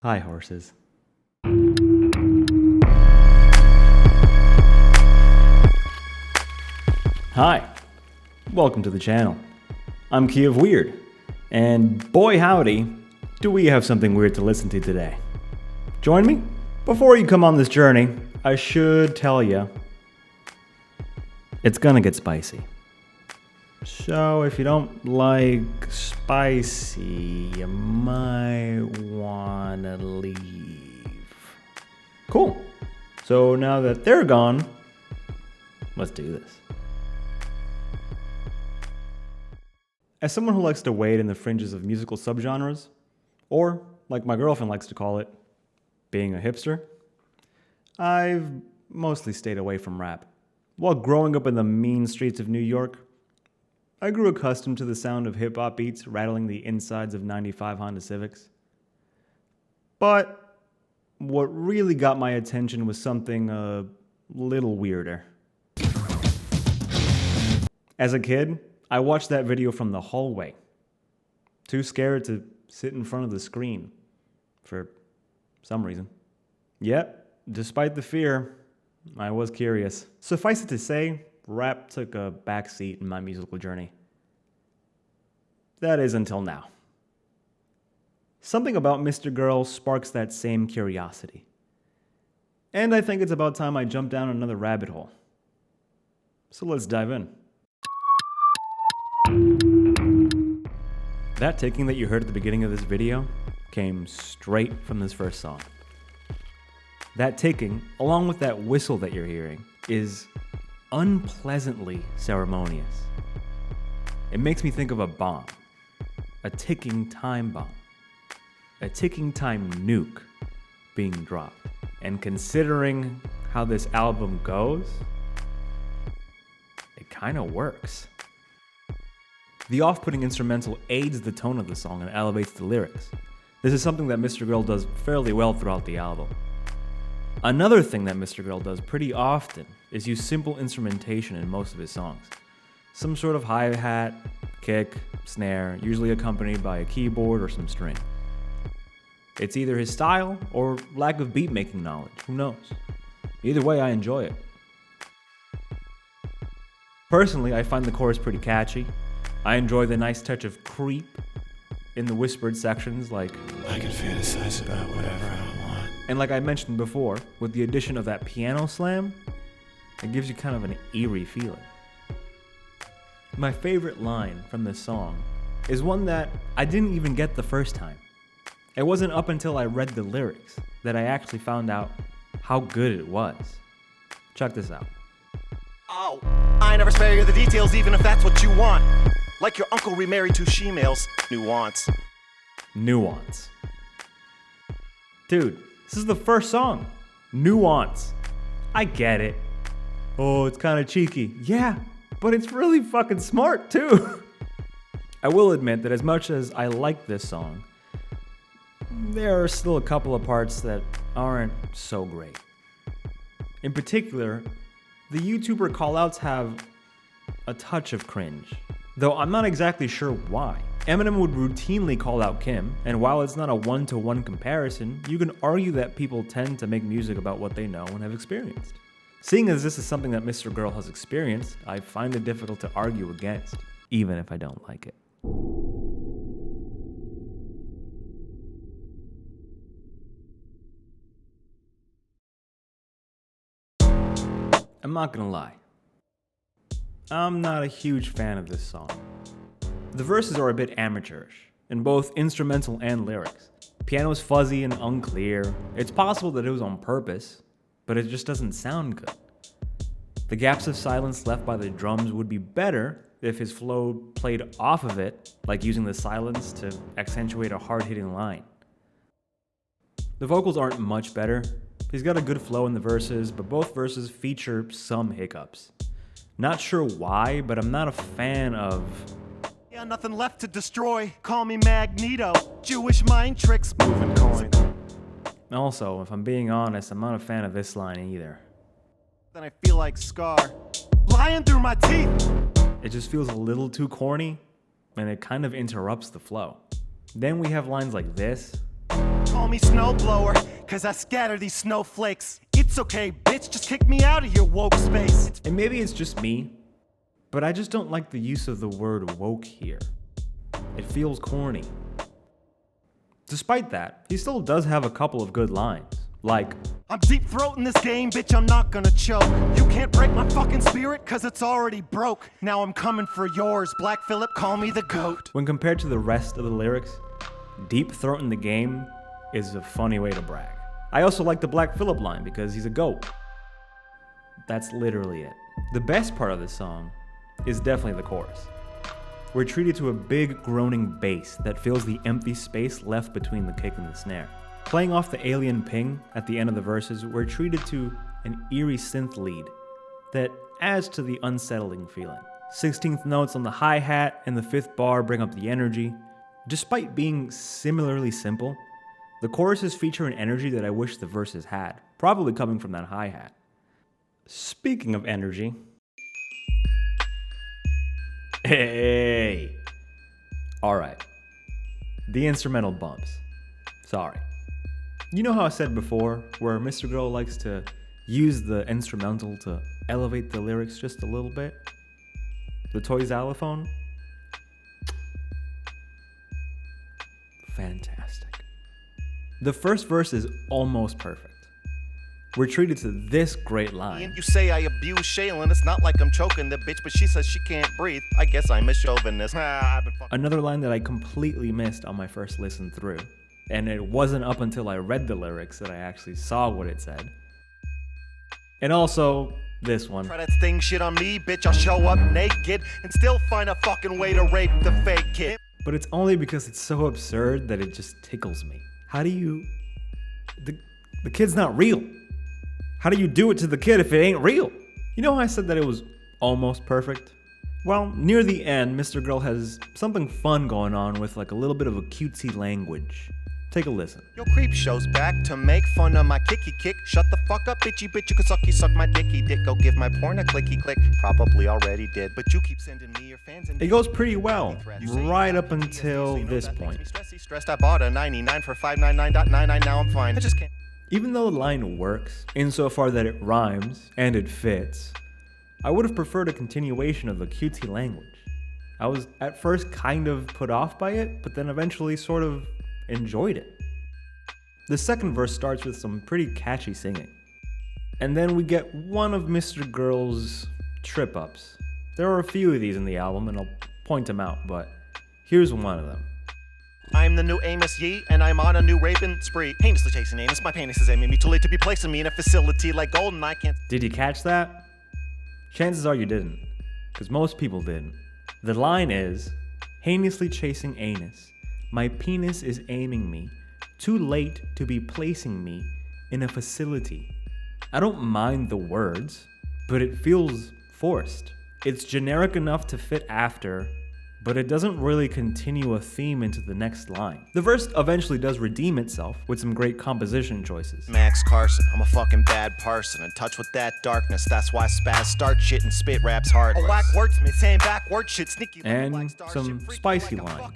Hi, horses. Hi, welcome to the channel. I'm Key of Weird, and boy howdy, do we have something weird to listen to today. Join me? Before you come on this journey, I should tell you, it's gonna get spicy. So if you don't like spicy, you might wanna leave. Cool. So now that they're gone, let's do this. As someone who likes to wade in the fringes of musical subgenres, or like my girlfriend likes to call it, being a hipster, I've mostly stayed away from rap. While growing up in the mean streets of New York, I grew accustomed to the sound of hip-hop beats rattling the insides of 95 Honda Civics. But what really got my attention was something a little weirder. As a kid, I watched that video from the hallway, too scared to sit in front of the screen for some reason. Yet, despite the fear, I was curious. Suffice it to say, rap took a backseat in my musical journey. That is until now. Something about MrGirl sparks that same curiosity. And I think it's about time I jump down another rabbit hole. So let's dive in. That ticking that you heard at the beginning of this video came straight from this first song. That ticking, along with that whistle that you're hearing, is unpleasantly ceremonious. It makes me think of a bomb, a ticking time bomb, a ticking time nuke being dropped. And considering how this album goes, it kind of works. The off-putting instrumental aids the tone of the song and elevates the lyrics. This is something that MrGirl does fairly well throughout the album. Another thing that MrGirl does pretty often is use simple instrumentation in most of his songs. Some sort of hi-hat, kick, snare, usually accompanied by a keyboard or some string. It's either his style or lack of beat-making knowledge, who knows? Either way, I enjoy it. Personally, I find the chorus pretty catchy. I enjoy the nice touch of creep in the whispered sections like, I can fantasize about whatever I want. And like I mentioned before, with the addition of that piano slam, it gives you kind of an eerie feeling. My favorite line from this song is one that I didn't even get the first time. It wasn't up until I read the lyrics that I actually found out how good it was. Check this out. Oh, I never spare you the details even if that's what you want. Like your uncle remarried two she-males. Nuance. Nuance. Dude, this is the first song. Nuance. I get it. Oh, it's kind of cheeky. Yeah, but it's really fucking smart too. I will admit that as much as I like this song, there are still a couple of parts that aren't so great. In particular, the YouTuber callouts have a touch of cringe, though I'm not exactly sure why. Eminem would routinely call out Kim, and while it's not a one-to-one comparison, you can argue that people tend to make music about what they know and have experienced. Seeing as this is something that MrGirl has experienced, I find it difficult to argue against, even if I don't like it. I'm not gonna lie. I'm not a huge fan of this song. The verses are a bit amateurish, in both instrumental and lyrics. Piano is fuzzy and unclear. It's possible that it was on purpose, but it just doesn't sound good. The gaps of silence left by the drums would be better if his flow played off of it, like using the silence to accentuate a hard-hitting line. The vocals aren't much better. He's got a good flow in the verses, but both verses feature some hiccups. Not sure why, but I'm not a fan of... Yeah, nothing left to destroy. Call me Magneto. Jewish mind tricks. Moving coin. Also, if I'm being honest, I'm not a fan of this line either. Then I feel like Scar. Lying through my teeth. It just feels a little too corny, and it kind of interrupts the flow. Then we have lines like this. Call call me snowblower, cause I scatter these snowflakes. It's okay, bitch, just kick me out of your woke space. And maybe it's just me, but I just don't like the use of the word woke here. It feels corny. Despite that, he still does have a couple of good lines, like, I'm deep throating this game, bitch, I'm not gonna choke. You can't break my fucking spirit, cause it's already broke. Now I'm coming for yours, Black Phillip, call me the GOAT. when compared to the rest of the lyrics, deep throating the game is a funny way to brag. I also like the Black Phillip line because he's a goat. That's literally it. The best part of this song is definitely the chorus. We're treated to a big groaning bass that fills the empty space left between the kick and the snare. Playing off the alien ping at the end of the verses, we're treated to an eerie synth lead that adds to the unsettling feeling. 16th notes on the hi-hat and the 5th bar bring up the energy. Despite being similarly simple, the choruses feature an energy that I wish the verses had, probably coming from that hi-hat. Speaking of energy, hey! Alright, the instrumental bumps. Sorry. You know how I said before, where MrGirl likes to use the instrumental to elevate the lyrics just a little bit? The toy xylophone? Fantastic. The first verse is almost perfect. We're treated to this great line. You say I abuse Shaylin, it's not like I'm choking the bitch, but she says she can't breathe. I guess I'm a chauvinist. Another line that I completely missed on my first listen through. And it wasn't up until I read the lyrics that I actually saw what it said. And also, this one. Try that sting shit on me, bitch, I'll show up naked and still find a fucking way to rape the fake kid. But it's only because it's so absurd that it just tickles me. How do you... The kid's not real. How do you do it to the kid if it ain't real? You know how I said that it was almost perfect? Well, near the end, MrGirl has something fun going on with like a little bit of a cutesy language. Take a listen. Yo, creep shows back to make fun of my kicky kick. Shut the fuck up, bitchy bitch. You can suck my dicky dick. Go give my porn a clicky click. Probably already did, but you keep sending me your fans. It goes pretty well, right up until this point. Stressed, I bought a 99 for 599.99. Now I'm fine. I just can't. Even though the line works, insofar that it rhymes and it fits, I would have preferred a continuation of the cutesy language. I was at first kind of put off by it, but then eventually sort of enjoyed it. The second verse starts with some pretty catchy singing. And then we get one of MrGirl's trip-ups. There are a few of these in the album, and I'll point them out, but here's one of them. I'm the new Amos Yee, and I'm on a new raping spree. Heinously chasing anus, my penis is aiming me too late to be placing me in a facility like Golden. I can't. Did you catch that? Chances are you didn't, because most people didn't. The line is, heinously chasing anus, my penis is aiming me, too late to be placing me in a facility. I don't mind the words, but it feels forced. It's generic enough to fit after, but it doesn't really continue a theme into the next line. The verse eventually does redeem itself with some great composition choices. Max Carson, I'm a fucking bad person. In touch with that darkness, that's why spaz start shit and spit raps hard. A whack wordsmith saying backward shit, sneaky and some spicy lines.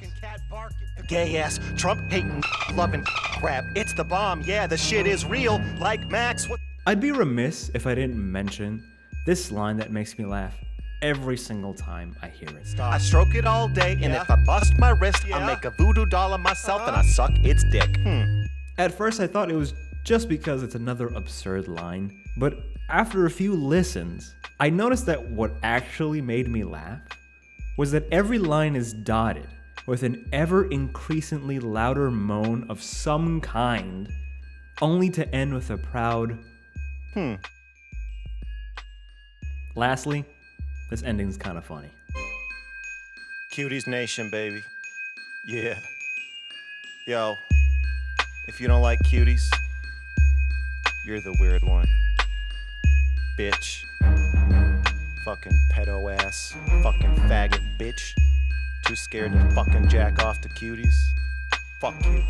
Gay ass, Trump hating, loving crap. It's the bomb, yeah, the shit is real. Like Max. I'd be remiss if I didn't mention this line that makes me laugh every single time I hear it. I stroke it all day, and if I bust my wrist, I make a voodoo doll of myself and I suck its dick. At first I thought it was just because it's another absurd line, but after a few listens, I noticed that what actually made me laugh was that every line is dotted with an ever increasingly louder moan of some kind, only to end with a proud Lastly, this ending's kind of funny. Cuties Nation, baby. Yeah. Yo, if you don't like cuties, you're the weird one. Bitch. Fucking pedo ass. Fucking faggot bitch. Too scared to fucking jack off to cuties? Fuck you.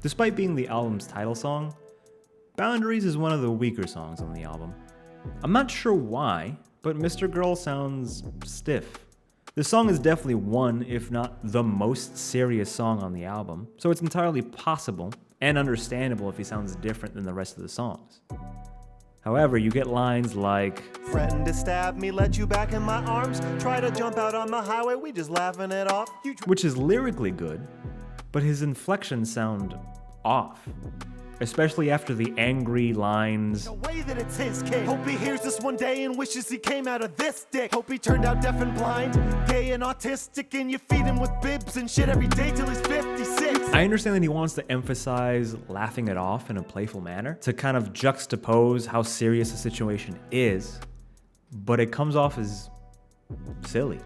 Despite being the album's title song, Boundaries is one of the weaker songs on the album. I'm not sure why, but MrGirl sounds stiff. The song is definitely one, if not the most serious song on the album, so it's entirely possible and understandable if he sounds different than the rest of the songs. However, you get lines like, Threatened to stab me, let you back in my arms. Try to jump out on the highway, we just laughing it off. which is lyrically good, but his inflections sound off. Especially after the angry lines, The way that it's his kid. Hope he hears this one day and wishes he came out of this dick. Hope he turned out deaf and blind, gay and autistic, and you feed him with bibs and shit every day till he's 56. I understand that he wants to emphasize laughing it off in a playful manner to kind of juxtapose how serious the situation is, but it comes off as silly.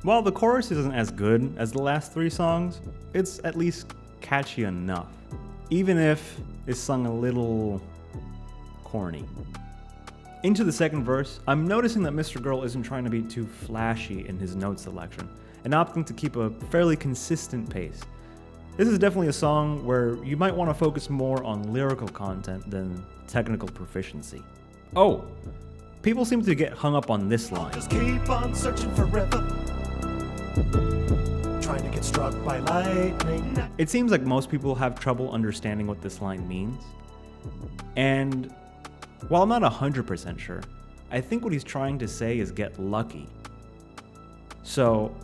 While the chorus isn't as good as the last 3 songs, it's at least catchy enough, even if it's sung a little corny. Into the second verse, I'm noticing that MrGirl isn't trying to be too flashy in his note selection and opting to keep a fairly consistent pace. This is definitely a song where you might want to focus more on lyrical content than technical proficiency. Oh, people seem to get hung up on this line. Just keep on searching forever. Trying to get struck by lightning. It seems like most people have trouble understanding what this line means. And while I'm not 100% sure, I think what he's trying to say is get lucky. So,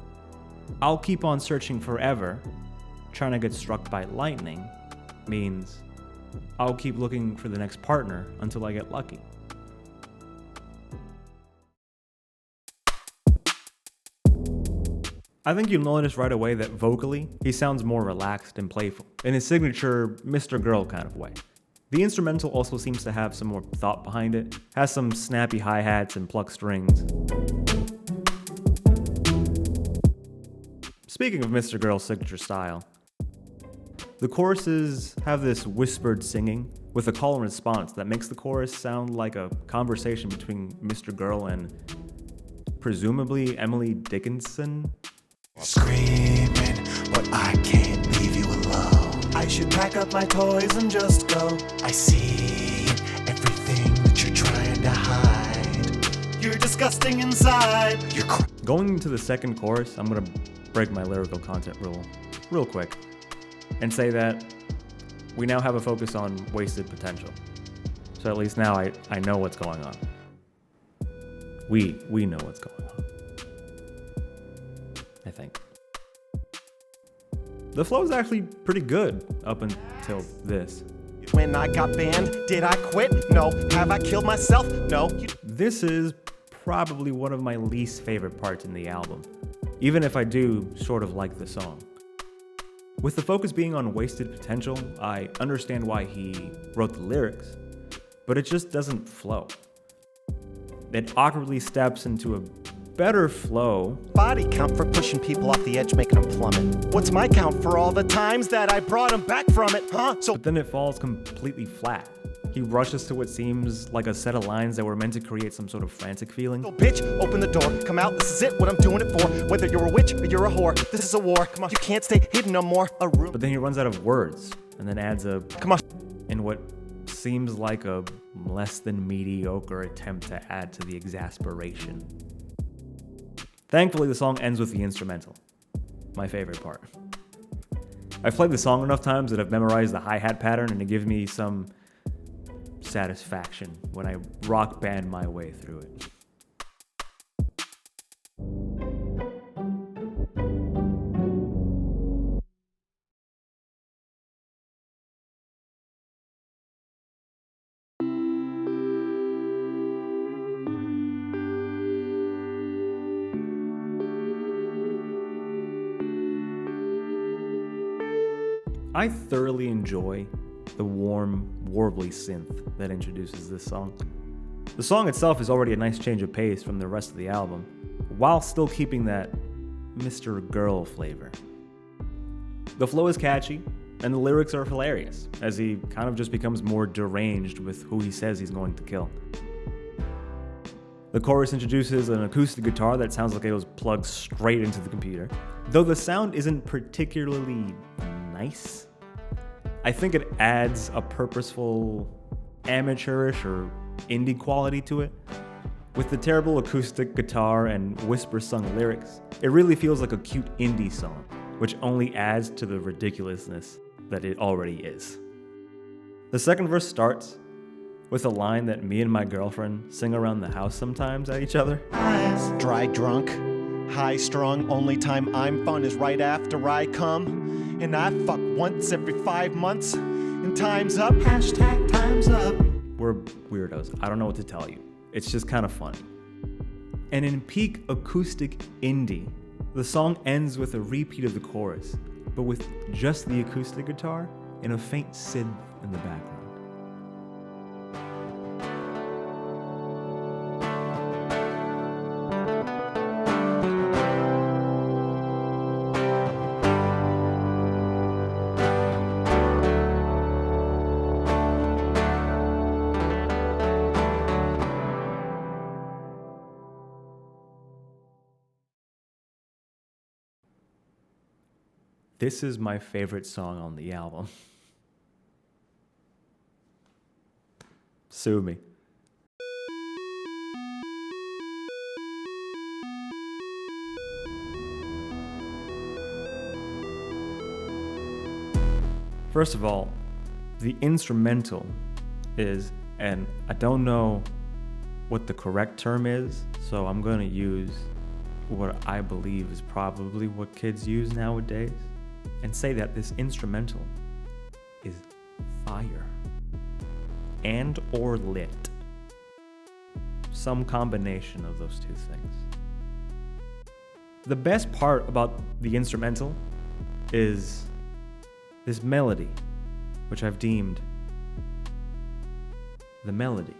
I'll keep on searching forever. Trying to get struck by lightning means I'll keep looking for the next partner until I get lucky. I think you'll notice right away that vocally, he sounds more relaxed and playful, in his signature MrGirl kind of way. The instrumental also seems to have some more thought behind it, has some snappy hi-hats and plucked strings. Speaking of MrGirl's signature style, the choruses have this whispered singing with a call and response that makes the chorus sound like a conversation between MrGirl and presumably Emily Dickinson. Screaming, but I can't leave you alone. I should pack up my toys and just go. I see everything that you're trying to hide. You're disgusting inside. You're Going into the second chorus, I'm gonna break my lyrical content rule real quick and say that we now have a focus on wasted potential. So at least now I know what's going on. We know what's going on. I think. The flow is actually pretty good up until this. When I got banned, did I quit? No. Have I killed myself? No. This is probably one of my least favorite parts in the album, even if I do sort of like the song. With the focus being on wasted potential, I understand why he wrote the lyrics, but it just doesn't flow. It awkwardly steps into a better flow. Body count for pushing people off the edge, making them plummet. What's my count for all the times that I brought them back from it, huh? So But then it falls completely flat. He rushes to what seems like a set of lines that were meant to create some sort of frantic feeling. bitch, open the door, come out, this is it, what I'm doing it for. Whether you're a witch or you're a whore, this is a war. Come on, you can't stay hidden no more. A room. But then he runs out of words and then adds a Come on. in what seems like a less than mediocre attempt to add to the exasperation. Thankfully, the song ends with the instrumental, my favorite part. I've played the song enough times that I've memorized the hi-hat pattern, and it gives me some satisfaction when I rock band my way through it. I thoroughly enjoy the warm, warbly synth that introduces this song. The song itself is already a nice change of pace from the rest of the album, while still keeping that MrGirl flavor. The flow is catchy, and the lyrics are hilarious, as he kind of just becomes more deranged with who he says he's going to kill. The chorus introduces an acoustic guitar that sounds like it was plugged straight into the computer. Though the sound isn't particularly nice, I think it adds a purposeful amateurish or indie quality to it. With the terrible acoustic guitar and whisper-sung lyrics, it really feels like a cute indie song, which only adds to the ridiculousness that it already is. The second verse starts with a line that me and my girlfriend sing around the house sometimes at each other. Dry drunk, high strung, only time I'm fun is right after I come. And I fuck once every 5 months, and time's up. Hashtag time's up. We're weirdos. I don't know what to tell you. It's just kind of funny. And in peak acoustic indie, the song ends with a repeat of the chorus, but with just the acoustic guitar and a faint synth in the background. This is my favorite song on the album. Sue me. First of all, the instrumental is, and I don't know what the correct term is, so I'm going to use what I believe is probably what kids use nowadays, and say that this instrumental is fire and or lit. Some combination of those two things. The best part about the instrumental is this melody, which I've deemed the melody.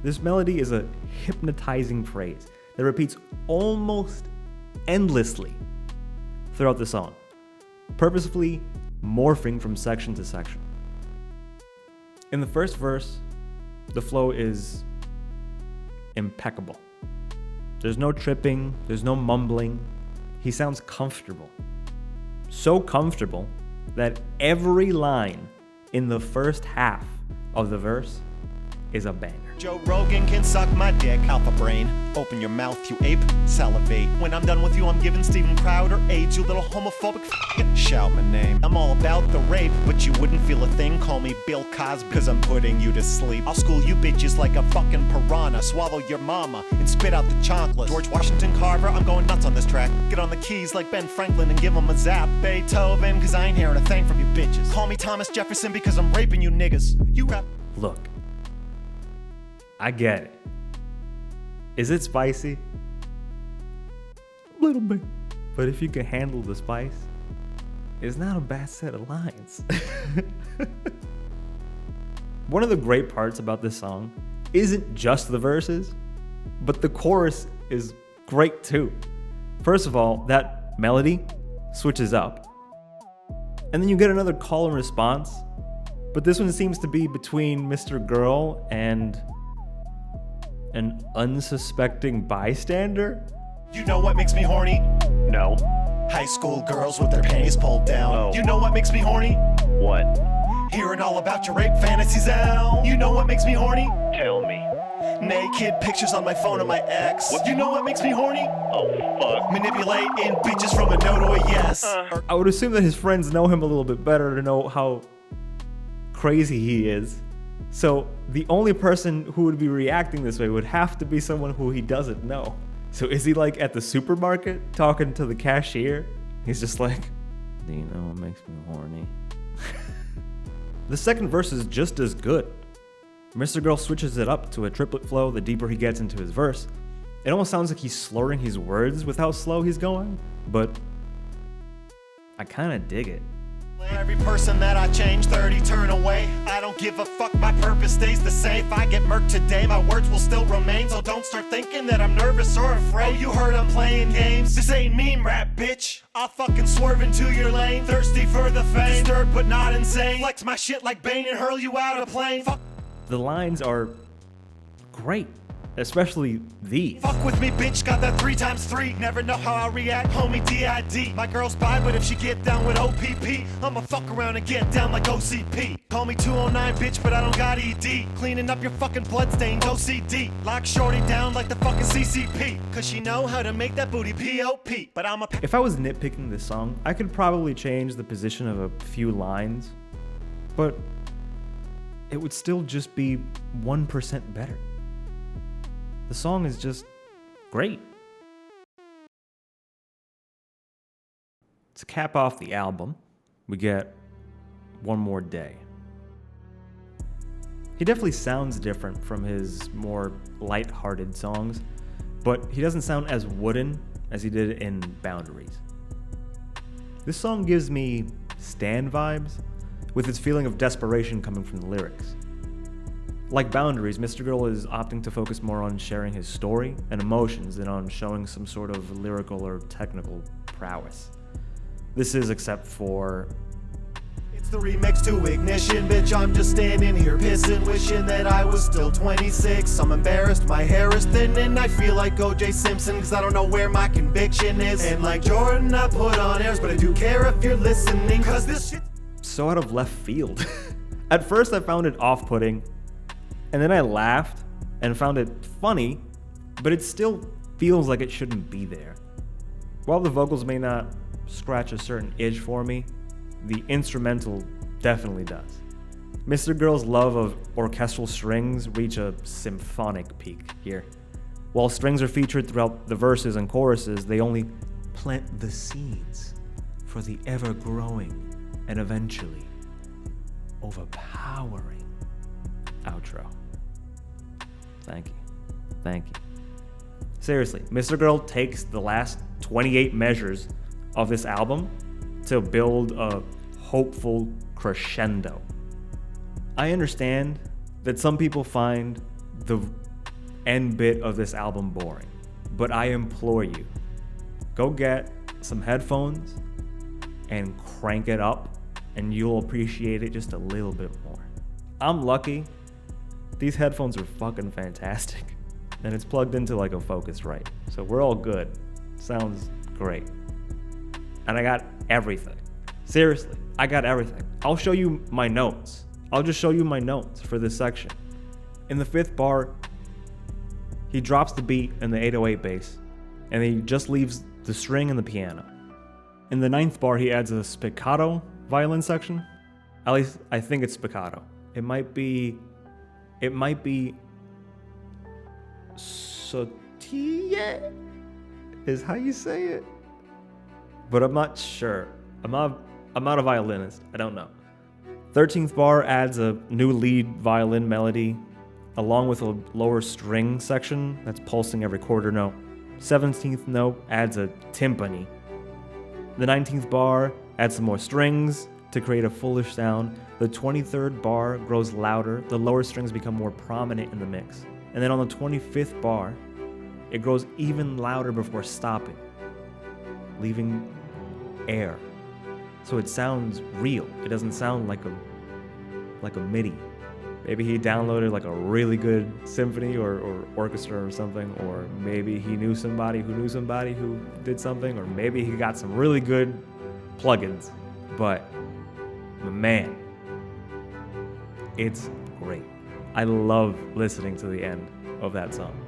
This melody is a hypnotizing phrase that repeats almost endlessly throughout the song, purposefully morphing from section to section. In the first verse, the flow is impeccable. There's no tripping, there's no mumbling. He sounds comfortable. So comfortable that every line in the first half of the verse is a banger. Joe Rogan can suck my dick, alpha brain. Open your mouth, you ape, salivate. When I'm done with you, I'm giving Steven Crowder AIDS, you little homophobic f***. Shout my name. I'm all about the rape, but you wouldn't feel a thing. Call me Bill Cosby, cause I'm putting you to sleep. I'll school you bitches like a fucking piranha. Swallow your mama and spit out the chocolate. George Washington Carver, I'm going nuts on this track. Get on the keys like Ben Franklin and give him a zap. Beethoven, cause I ain't hearing a thing from you bitches. Call me Thomas Jefferson because I'm raping you niggas. You rap. Look, I get it. Is it spicy? A little bit. But if you can handle the spice, it's not a bad set of lines. One of the great parts about this song isn't just the verses, but the chorus is great too. First of all, that melody switches up, and then you get another call and response, but this one seems to be between MrGirl and an unsuspecting bystander? You know what makes me horny? No. High school girls with their panties pulled down. Oh. You know what makes me horny? What? Hearing all about your rape fantasies out. You know what makes me horny? Tell me. Naked pictures on my phone of my ex. You know what makes me horny? Oh, fuck. Manipulating bitches from a no to a yes. I would assume that his friends know him a little bit better to know how crazy he is. So the only person who would be reacting this way would have to be someone who he doesn't know. So is he like at the supermarket talking to the cashier? He's just like, do you know what makes me horny? The second verse is just as good. MrGirl switches it up to a triplet flow the deeper he gets into his verse. It almost sounds like he's slurring his words with how slow he's going, but I kind of dig it. Every person that I change, 30 turn away. I don't give a fuck, my purpose stays the same. If I get murked today, my words will still remain. So don't start thinking that I'm nervous or afraid. Oh, you heard I'm playing games? This ain't meme rap, bitch. I'll fucking swerve into your lane. Thirsty for the fame, disturbed but not insane. Flex my shit like Bane and hurl you out of plane. Fuck. The lines are great. especially these. Fuck with me, bitch, got that 3x3. Never know how I react, homie, D.I.D. My girl's bi, but if she get down with OPP, I'ma fuck around and get down like OCP. Call me 209, bitch, but I don't got ED. Cleaning up your fucking bloodstains, OCD. Lock shorty down like the fucking CCP. Cause she know how to make that booty P.O.P. But I'm a... If I was nitpicking this song, I could probably change the position of a few lines, but it would still just be 1% better. The song is just great. To cap off the album, we get One More Day. He definitely sounds different from his more light-hearted songs, but he doesn't sound as wooden as he did in Boundaries. This song gives me Stand vibes, with its feeling of desperation coming from the lyrics. Like Boundaries, MrGirl is opting to focus more on sharing his story and emotions than on showing some sort of lyrical or technical prowess. This is except for... It's the remix to Ignition, bitch, I'm just standing here pissing, wishing that I was still 26. I'm embarrassed, my hair is thin, and I feel like O.J. Simpson, cause I don't know where my conviction is. And like Jordan, I put on airs, but I do care if you're listening, cause this shit... so out of left field. At first I found it off-putting, and then I laughed and found it funny, but it still feels like it shouldn't be there. While the vocals may not scratch a certain itch for me, the instrumental definitely does. MrGirl's love of orchestral strings reach a symphonic peak here. While strings are featured throughout the verses and choruses, they only plant the seeds for the ever-growing and eventually overpowering outro. Thank you. Thank you. Seriously, MrGirl takes the last 28 measures of this album to build a hopeful crescendo. I understand that some people find the end bit of this album boring, but I implore you, go get some headphones and crank it up, and you'll appreciate it just a little bit more. I'm lucky. These headphones are fucking fantastic. And it's plugged into like a Focusrite. So we're all good. Sounds great. And I got everything. Seriously, I got everything. I'll show you my notes. I'll just show you my notes for this section. In the 5th bar, he drops the beat and the 808 bass, and he just leaves the string and the piano. In the 9th bar, he adds a spiccato violin section. At least I think it's spiccato. It might be Sotie is how you say it, but I'm not sure. I'm not a violinist. I don't know. 13th bar adds a new lead violin melody, along with a lower string section that's pulsing every quarter note. 17th note adds a timpani. The 19th bar adds some more strings to create a foolish sound. The 23rd bar grows louder. The lower strings become more prominent in the mix. And then on the 25th bar, it grows even louder before stopping, leaving air. So it sounds real. It doesn't sound like a MIDI. Maybe he downloaded like a really good symphony or orchestra or something, or maybe he knew somebody who did something, or maybe he got some really good plugins. But man, it's great. I love listening to the end of that song.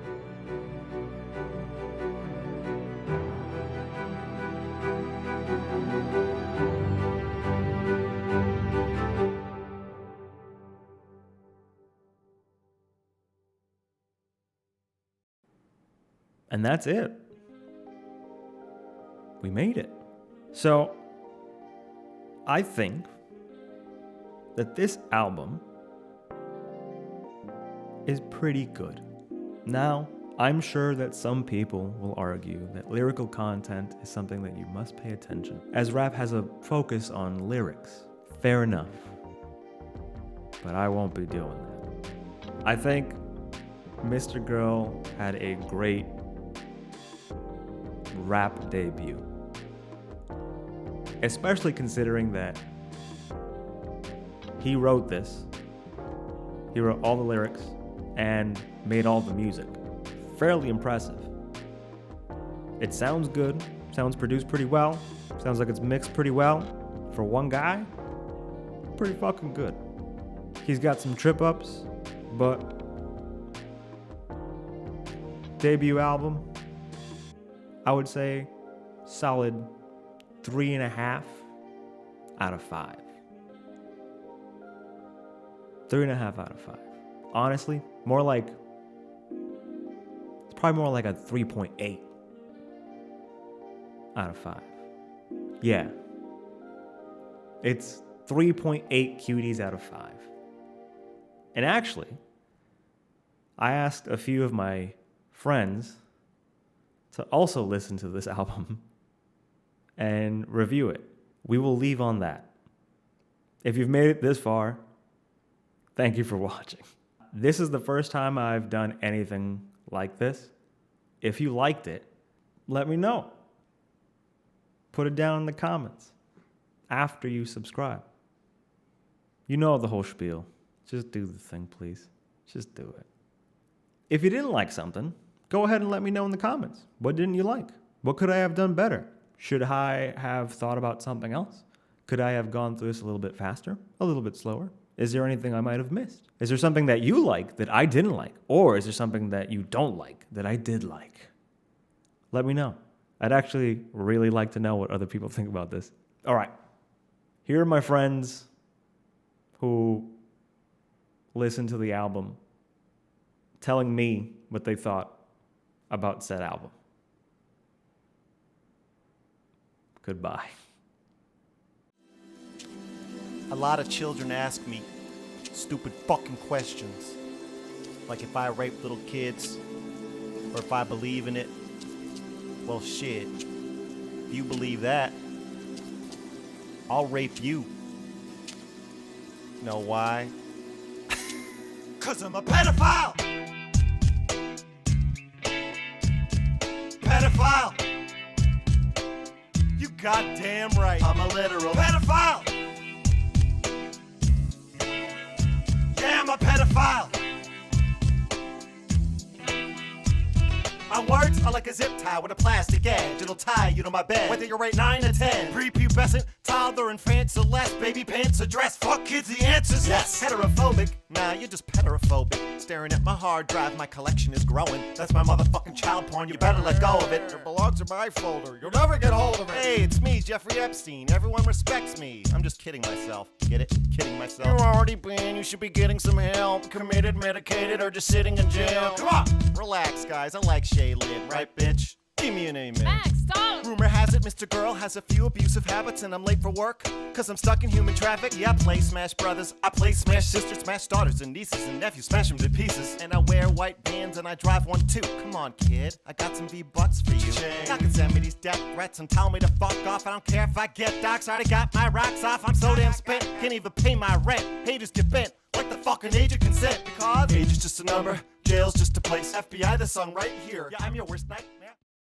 And that's it. We made it. So, I think that this album is pretty good. Now, I'm sure that some people will argue that lyrical content is something that you must pay attention, as rap has a focus on lyrics. Fair enough. But I won't be doing that. I think MrGirl had a great rap debut, especially considering that he wrote this, he wrote all the lyrics and made all the music. fairly impressive. It sounds good, sounds produced pretty well, sounds like it's mixed pretty well. For one guy, pretty fucking good. He's got some trip ups, but debut album, I would say solid 3.5 out of 5. 3.5 out of 5. Honestly, more like, it's probably more like a 3.8 out of 5. Yeah. It's 3.8 cuties out of 5. And actually, I asked a few of my friends to also listen to this album and review it. We will leave on that. If you've made it this far, thank you for watching. This is the first time I've done anything like this. If you liked it, let me know. Put it down in the comments after you subscribe. You know the whole spiel. Just do the thing, please. Just do it. If you didn't like something, go ahead and let me know in the comments. What didn't you like? What could I have done better? Should I have thought about something else? Could I have gone through this a little bit faster? A little bit slower? Is there anything I might have missed? Is there something that you like that I didn't like? Or is there something that you don't like that I did like? Let me know. I'd actually really like to know what other people think about this. All right. Here are my friends who listened to the album telling me what they thought about said album. Goodbye. A lot of children ask me stupid fucking questions. Like if I rape little kids, or if I believe in it. Well, shit. If you believe that, I'll rape you. Know why? 'Cause I'm a pedophile! Pedophile! You goddamn right. I'm a literal pedophile! Yeah, I'm a pedophile! My words are like a zip tie with a plastic edge. It'll tie you to my bed, whether you're rate 9 or 10. Prepubescent, toddler, infant, celeste, baby pants, or dress. Fuck kids, the answer's yes. Heterophobic? Nah, you're just pedorophobic. Staring at my hard drive, my collection is growing. That's my motherfucking child porn, you better let go of it. It belongs in my folder, you'll never get hold of it. Hey, it's me, Jeffrey Epstein. Everyone respects me. I'm just kidding myself. Get it? Kidding myself. You're already banned, you should be getting some help. Committed, medicated, or just sitting in jail. Come on! Relax, guys. I like Shaylin, right, bitch? Give me an amen. Max, stop! Rumor has it MrGirl has a few abusive habits and I'm late for work cause I'm stuck in human traffic. Yeah, I play Smash Brothers, I play Smash Sisters, Smash daughters and nieces and nephews, smash them to pieces. And I wear white bands and I drive one too. Come on, kid, I got some V-Bucks for you. Y'all can send me these death threats and tell me to fuck off. I don't care if I get docs, I already got my rocks off. I'm so damn spent, can't even pay my rent. Haters get bent like the fucking age of consent. Because age is just a number, jail's just a place. FBI the song right here. Yeah, I'm your worst nightmare.